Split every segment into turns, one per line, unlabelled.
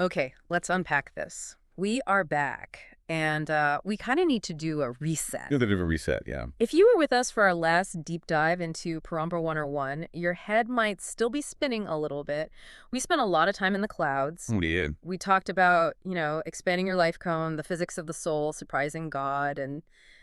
Okay, let's unpack this. We are back, and we kind of need to do a reset.
Do a bit of a reset, yeah.
If you were with us for our last deep dive into Parampara 101, your head might still be spinning a little bit. We spent a lot of time in the clouds.
Oh, yeah.
We talked about, expanding your life cone, the physics of the soul, surprising God, and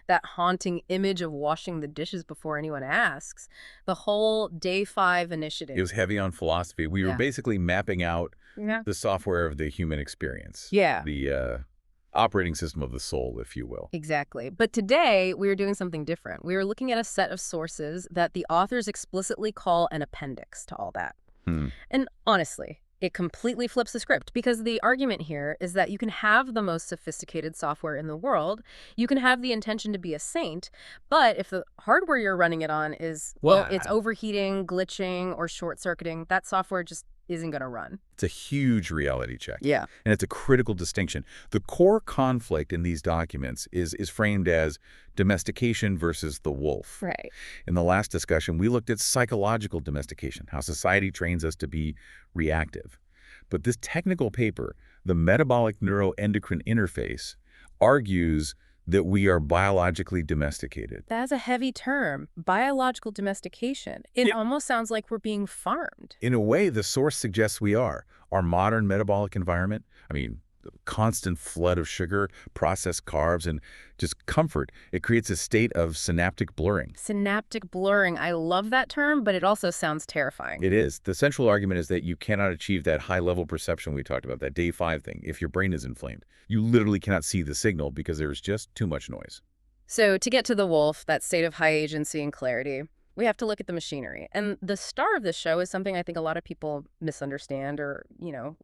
that haunting image of washing the dishes before anyone asks. The whole day 5
It
initiative.
was heavy on philosophy. We were
Yeah.
basically mapping out
Yeah.
the software of the human experience,
Yeah.
the operating system of the soul, if you will.
Exactly. But today, we are doing something different. We are looking at a set of sources that the authors explicitly call an appendix to all that.
Hmm.
And honestly, it completely flips the script because the argument here is that you can have the most sophisticated software in the world, you can have the intention to be a saint, but if the hardware you're running it on is, well,
Well,
it's overheating, glitching, or short-circuiting, that software just isn't going to run.
it's a huge reality check.
Yeah.
And it's a critical distinction. The core conflict in these documents is framed as domestication versus the wolf.
Right.
In the last discussion, we looked at psychological domestication, how society trains us to be reactive. But this technical paper, the metabolic neuroendocrine interface, argues that we are biologically domesticated.
That's a heavy term, biological domestication. It
Yeah.
almost sounds like we're being farmed.
In a way, the source suggests we are. Our modern metabolic environment, the constant flood of sugar, processed carbs, and just comfort, it creates a state of synaptic blurring.
Synaptic blurring. I love that term, but it also sounds terrifying.
It is. The central argument is that you cannot achieve that high-level perception we talked about, that day 5 thing, if your brain is inflamed. You literally cannot see the signal because there's just too much noise.
So to get to the wolf, that state of high agency and clarity, we have to look at the machinery. And the star of this show is something I think a lot of people misunderstand or,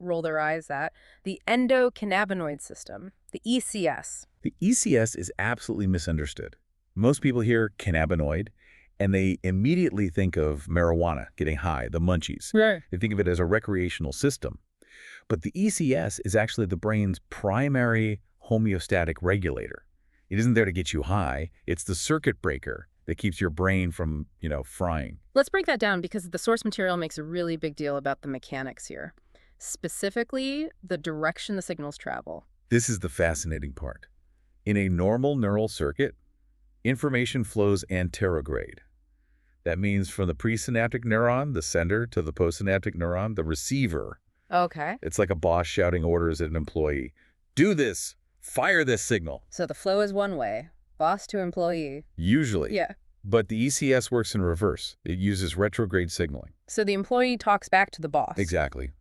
roll their eyes at. The endocannabinoid system, the ECS.
The ECS is absolutely misunderstood. Most people hear cannabinoid, and they immediately think of marijuana, getting high, the munchies.
Right.
They think of it as a recreational system. But the ECS is actually the brain's primary homeostatic regulator. It isn't there to get you high. It's the circuit breaker that keeps your brain from, frying.
Let's break that down because the source material makes a really big deal about the mechanics here. Specifically, the direction the signals travel.
This is the fascinating part. In a normal neural circuit, information flows anterograde. That means from the presynaptic neuron, the sender, to the postsynaptic neuron, the receiver.
Okay.
It's like a boss shouting orders at an employee. Do this! Fire this signal!
So the flow is one way, boss to employee.
Usually.
Yeah.
But the ECS works in reverse. It uses retrograde signaling.
So the employee talks back to the boss.
Exactly.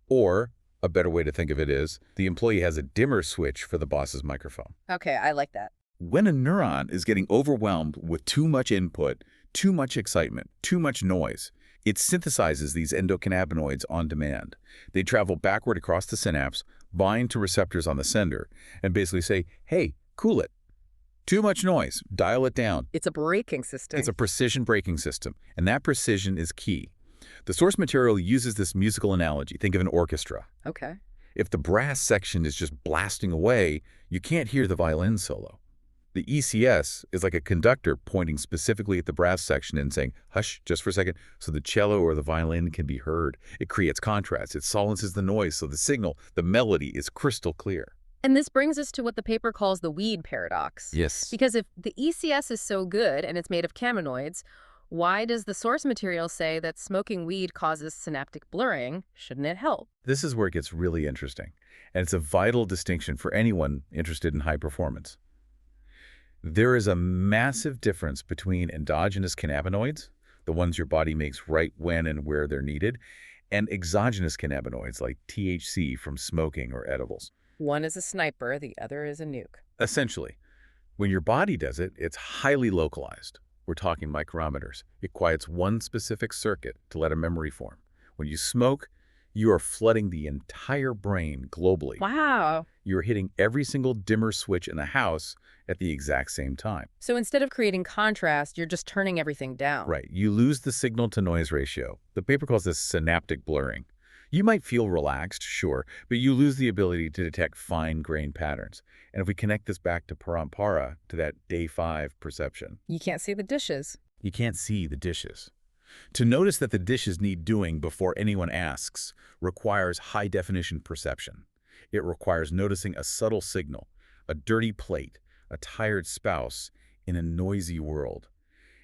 Or, a better way to think of it is, the employee has a dimmer switch for the boss's microphone.
Okay, I like that.
When a neuron is getting overwhelmed with too much input, too much excitement, too much noise, it synthesizes these endocannabinoids on demand. They travel backward across the synapse, bind to receptors on the sender, and basically say, hey, cool it. Too much noise. Dial it down.
It's a braking system.
It's a precision braking system, and that precision is key. The source material uses this musical analogy. Think of an orchestra.
Okay.
If the brass section is just blasting away, you can't hear the violin solo. The ECS is like a conductor pointing specifically at the brass section and saying, hush, just for a second, so the cello or the violin can be heard. It creates contrast. It silences the noise so the signal, the melody, is crystal clear.
And this brings us to what the paper calls the weed paradox.
Yes.
Because if the ECS is so good and it's made of cannabinoids, why does the source material say that smoking weed causes synaptic blurring? Shouldn't it help?
This is where it gets really interesting, and it's a vital distinction for anyone interested in high performance. There is a massive difference between endogenous cannabinoids, the ones your body makes right when and where they're needed, and exogenous cannabinoids like THC from smoking or edibles.
One is a sniper, the other is a nuke.
Essentially, when your body does it, it's highly localized. We're talking micrometers. It quiets one specific circuit to let a memory form. When you smoke, you are flooding the entire brain globally.
Wow.
You're hitting every single dimmer switch in the house at the exact same time.
So instead of creating contrast, you're just turning everything down.
Right. You lose the signal-to-noise ratio. The paper calls this synaptic blurring. You might feel relaxed, sure, but you lose the ability to detect fine-grained patterns. And if we connect this back to Parampara, to that day 5 perception,
You can't see the dishes.
you can't see the dishes. To notice that the dishes need doing before anyone asks requires high-definition perception. It requires noticing a subtle signal, a dirty plate, a tired spouse in a noisy world.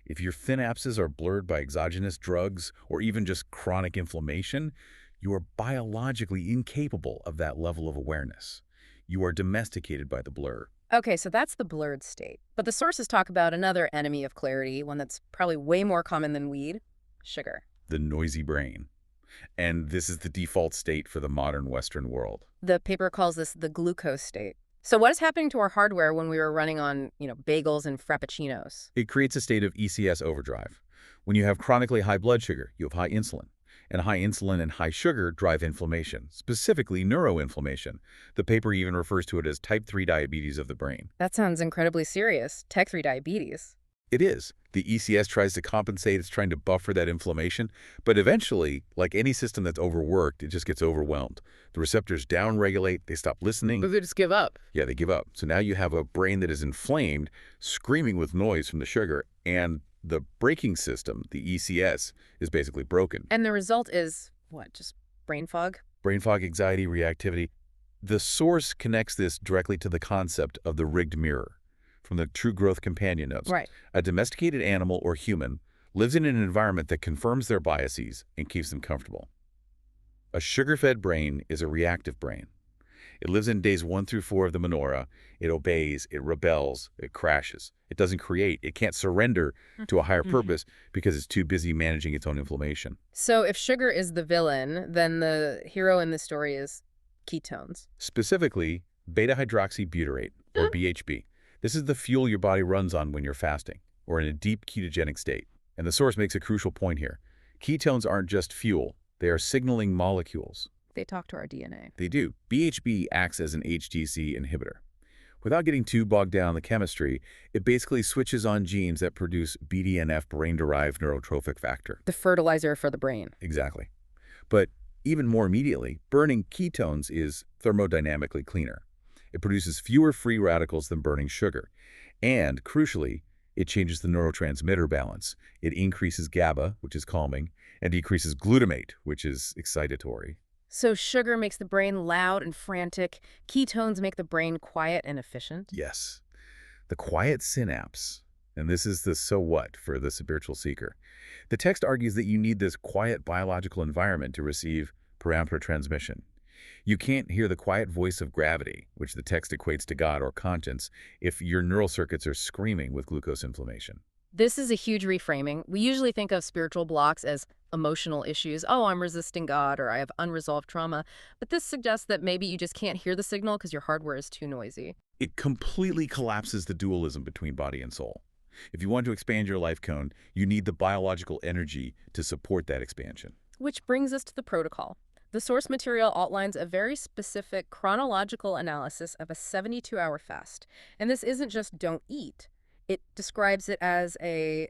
If your synapses are blurred by exogenous drugs or even just chronic inflammation, you are biologically incapable of that level of awareness. You are domesticated by the blur.
Okay, so that's the blurred state. But the sources talk about another enemy of clarity, one that's probably way more common than weed: sugar.
The noisy brain. And this is the default state for the modern Western world.
The paper calls this the glucose state. So what is happening to our hardware when we were running on, bagels and frappuccinos?
It creates a state of ECS overdrive. When you have chronically high blood sugar, you have high insulin. And high insulin and high sugar drive inflammation, specifically neuroinflammation. The paper even refers to it as type 3 diabetes of the brain.
That sounds incredibly serious. Type 3 diabetes.
It is. The ECS tries to compensate, it's trying to buffer that inflammation, but eventually, like any system that's overworked, it just gets overwhelmed. The receptors downregulate, they stop listening.
But they just give up.
Yeah, they give up. So now you have a brain that is inflamed, screaming with noise from the sugar, and the braking system, the ECS, is basically broken.
And the result is, what, just brain fog?
Brain fog, anxiety, reactivity. The source connects this directly to the concept of the rigged mirror from the True Growth Companion notes.
Right.
A domesticated animal or human lives in an environment that confirms their biases and keeps them comfortable. A sugar-fed brain is a reactive brain. It lives in days 1 through 4 of the menorah. It obeys, it rebels, it crashes. It doesn't create. It can't surrender to a higher purpose because it's too busy managing its own inflammation.
So if sugar is the villain, then the hero in this story is ketones.
Specifically, beta-hydroxybutyrate, or BHB. This is the fuel your body runs on when you're fasting or in a deep ketogenic state. And the source makes a crucial point here. Ketones aren't just fuel. They are signaling molecules.
They talk to our DNA.
They do. BHB acts as an HTC inhibitor. Without getting too bogged down in the chemistry, it basically switches on genes that produce BDNF, brain-derived neurotrophic factor.
The fertilizer for the brain.
Exactly. But even more immediately, burning ketones is thermodynamically cleaner. It produces fewer free radicals than burning sugar. And, crucially, it changes the neurotransmitter balance. It increases GABA, which is calming, and decreases glutamate, which is excitatory.
So sugar makes the brain loud and frantic. Ketones make the brain quiet and efficient.
Yes. The quiet synapse. And this is the so what for the spiritual seeker. The text argues that you need this quiet biological environment to receive Parampara transmission. You can't hear the quiet voice of gravity, which the text equates to God or conscience, if your neural circuits are screaming with glucose inflammation.
This is a huge reframing. We usually think of spiritual blocks as emotional issues. Oh, I'm resisting God, or I have unresolved trauma. But this suggests that maybe you just can't hear the signal because your hardware is too noisy.
It completely collapses the dualism between body and soul. If you want to expand your life cone, you need the biological energy to support that expansion.
Which brings us to the protocol. The source material outlines a very specific chronological analysis of a 72-hour fast. And this isn't just don't eat. It describes it as a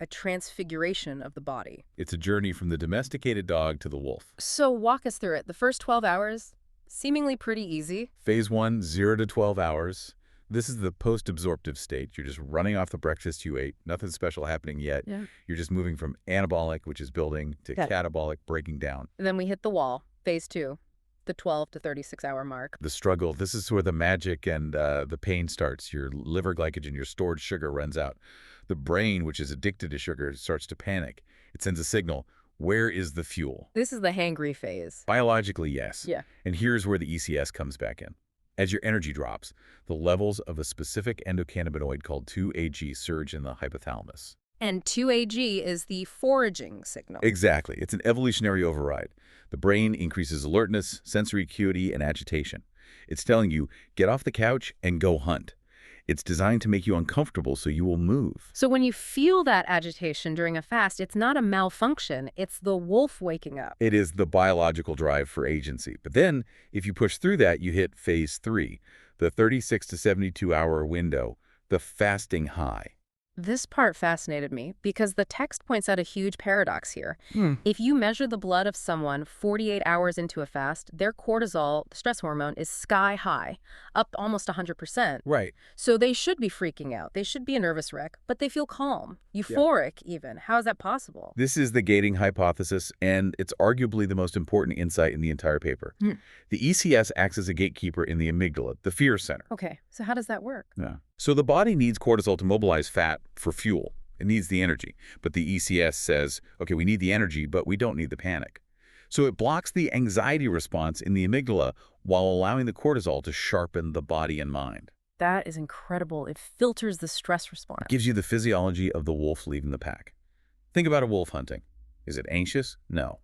transfiguration of the body.
It's a journey from the domesticated dog to the wolf.
So walk us through it. The first 12 hours, seemingly pretty easy.
Phase 1, 0 to 12 hours. This is the post-absorptive state. You're just running off the breakfast you ate. Nothing special happening yet.
Yeah.
You're just moving from anabolic, which is building, to catabolic, breaking down.
And then we hit the wall, phase 2, the 12 to 36-hour mark.
The struggle, this is where the magic and the pain starts. Your liver glycogen, your stored sugar runs out. The brain, which is addicted to sugar, starts to panic. It sends a signal. Where is the fuel?
This is the hangry phase.
Biologically, yes.
Yeah.
And here's where the ECS comes back in. As your energy drops, the levels of a specific endocannabinoid called 2-AG surge in the hypothalamus.
And 2-AG is the foraging signal.
Exactly. It's an evolutionary override. The brain increases alertness, sensory acuity, and agitation. It's telling you, get off the couch and go hunt. It's designed to make you uncomfortable so you will move.
So when you feel that agitation during a fast, it's not a malfunction. It's the wolf waking up.
It is the biological drive for agency. But then, if you push through that, you hit phase 3, the 36 to 72-hour window, the fasting high.
This part fascinated me because the text points out a huge paradox here. If you measure the blood of someone 48 hours into a fast, their cortisol, the stress hormone, is sky high, up almost 100%.
Right.
So they should be freaking out. They should be a nervous wreck, but they feel calm.
Yeah.
Euphoric, even. How is that possible?
This is the gating hypothesis, and it's arguably the most important insight in the entire paper.
Hmm.
The ECS acts as a gatekeeper in the amygdala, the fear center.
Okay, so how does that work?
Yeah. So the body needs cortisol to mobilize fat for fuel. It needs the energy. But the ECS says, okay, we need the energy, but we don't need the panic. So it blocks the anxiety response in the amygdala while allowing the cortisol to sharpen the body and mind.
That is incredible. It filters the stress response.
It gives you the physiology of the wolf leaving the pack. Think about a wolf hunting. Is it anxious? No.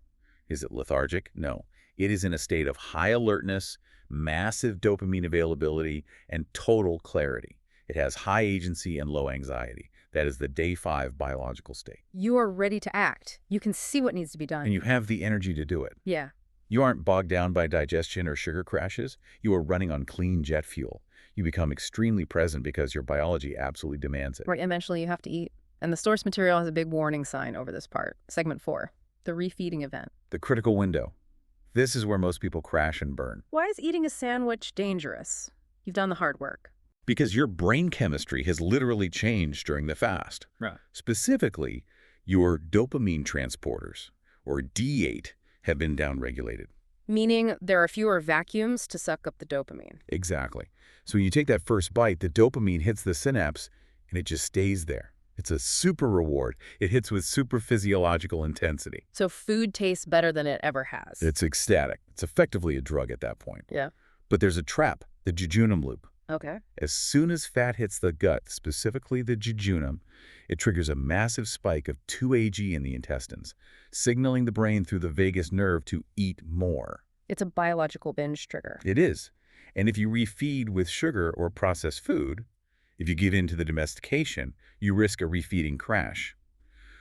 Is it lethargic? No. It is in a state of high alertness, massive dopamine availability, and total clarity. It has high agency and low anxiety. That is the day 5 biological state.
You are ready to act. You can see what needs to be done.
And you have the energy to do it.
Yeah.
You aren't bogged down by digestion or sugar crashes. You are running on clean jet fuel. You become extremely present because your biology absolutely demands it.
Right, eventually you have to eat. And the source material has a big warning sign over this part. Segment 4, the refeeding event.
The critical window. This is where most people crash and burn.
Why is eating a sandwich dangerous? You've done the hard work.
Because your brain chemistry has literally changed during the fast.
Right.
Specifically, your dopamine transporters, or D8, have been downregulated.
Meaning there are fewer vacuums to suck up the dopamine.
Exactly. So when you take that first bite, the dopamine hits the synapse, and it just stays there. It's a super reward. It hits with super physiological intensity.
So food tastes better than it ever has.
It's ecstatic. It's effectively a drug at that point.
Yeah.
But there's a trap, the jejunum loop.
Okay.
As soon as fat hits the gut, specifically the jejunum, it triggers a massive spike of 2-AG in the intestines, signaling the brain through the vagus nerve to eat more.
It's a biological binge trigger.
It is. And if you refeed with sugar or processed food, if you give in to the domestication, you risk a refeeding crash.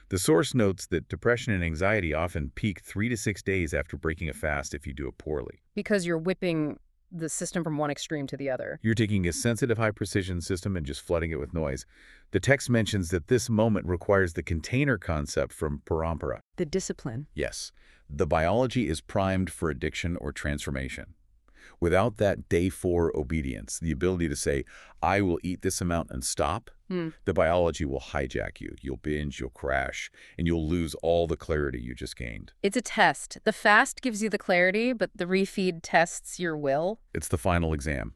The source notes that depression and anxiety often peak 3 to 6 days after breaking a fast if you do it poorly.
Because you're whipping the system from one extreme to the other.
You're taking a sensitive, high-precision system and just flooding it with noise. The text mentions that this moment requires the container concept from Parampara.
The discipline.
Yes, the biology is primed for addiction or transformation. Without that day 4 obedience, the ability to say, I will eat this amount and stop, the biology will hijack you. You'll binge, you'll crash, and you'll lose all the clarity you just gained.
It's a test. The fast gives you the clarity, but the refeed tests your will.
It's the final exam.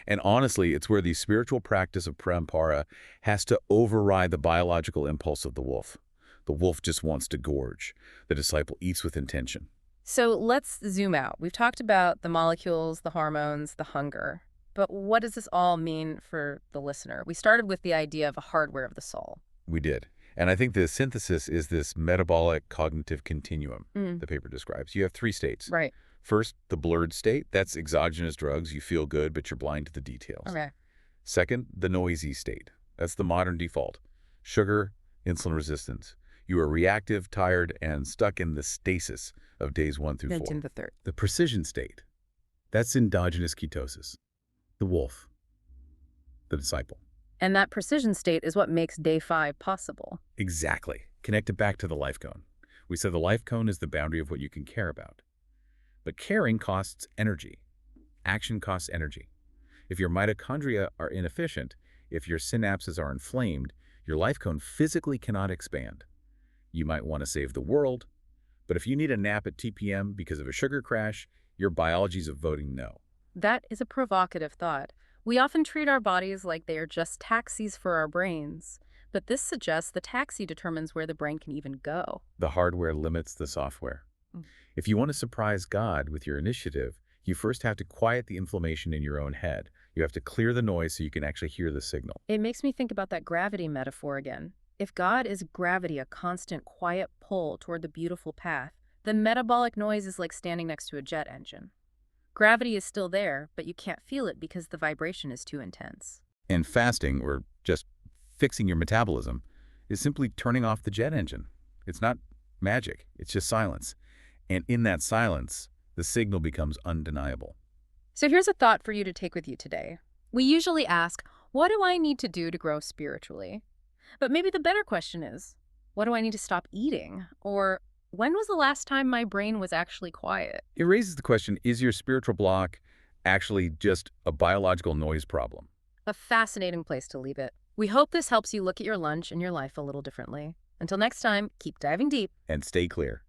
And honestly, it's where the spiritual practice of Parampara has to override the biological impulse of the wolf. The wolf just wants to gorge. The disciple eats with intention.
So let's zoom out. We've talked about the molecules, the hormones, the hunger. But what does this all mean for the listener? We started with the idea of a hardware of the soul.
We did. And I think the synthesis is this metabolic cognitive continuum the paper describes. You have 3 states.
Right.
First, the blurred state. That's exogenous drugs. You feel good, but you're blind to the details.
Okay.
Second, the noisy state. That's the modern default. Sugar, insulin resistance. You are reactive, tired, and stuck in the stasis of days 1 through 4.
Mentioned the third.
The precision state. That's endogenous ketosis. The wolf. The disciple.
And that precision state is what makes day 5 possible.
Exactly. Connect it back to the life cone. We said the life cone is the boundary of what you can care about. But caring costs energy. Action costs energy. If your mitochondria are inefficient, if your synapses are inflamed, your life cone physically cannot expand. You might want to save the world, but if you need a nap at 2 p.m. because of a sugar crash, your biology's voting no.
That is a provocative thought. We often treat our bodies like they are just taxis for our brains. But this suggests the taxi determines where the brain can even go.
The hardware limits the software. If you want to surprise God with your initiative, you first have to quiet the inflammation in your own head. You have to clear the noise so you can actually hear the signal.
It makes me think about that gravity metaphor again. If God is gravity, a constant, quiet pull toward the beautiful path, then metabolic noise is like standing next to a jet engine. Gravity is still there, but you can't feel it because the vibration is too intense.
And fasting, or just fixing your metabolism, is simply turning off the jet engine. It's not magic, it's just silence. And in that silence, the signal becomes undeniable.
So here's a thought for you to take with you today. We usually ask, what do I need to do to grow spiritually? But maybe the better question is, what do I need to stop eating? Or when was the last time my brain was actually quiet?
It raises the question, is your spiritual block actually just a biological noise problem?
A fascinating place to leave it. We hope this helps you look at your lunch and your life a little differently. Until next time, keep diving deep.
And stay clear.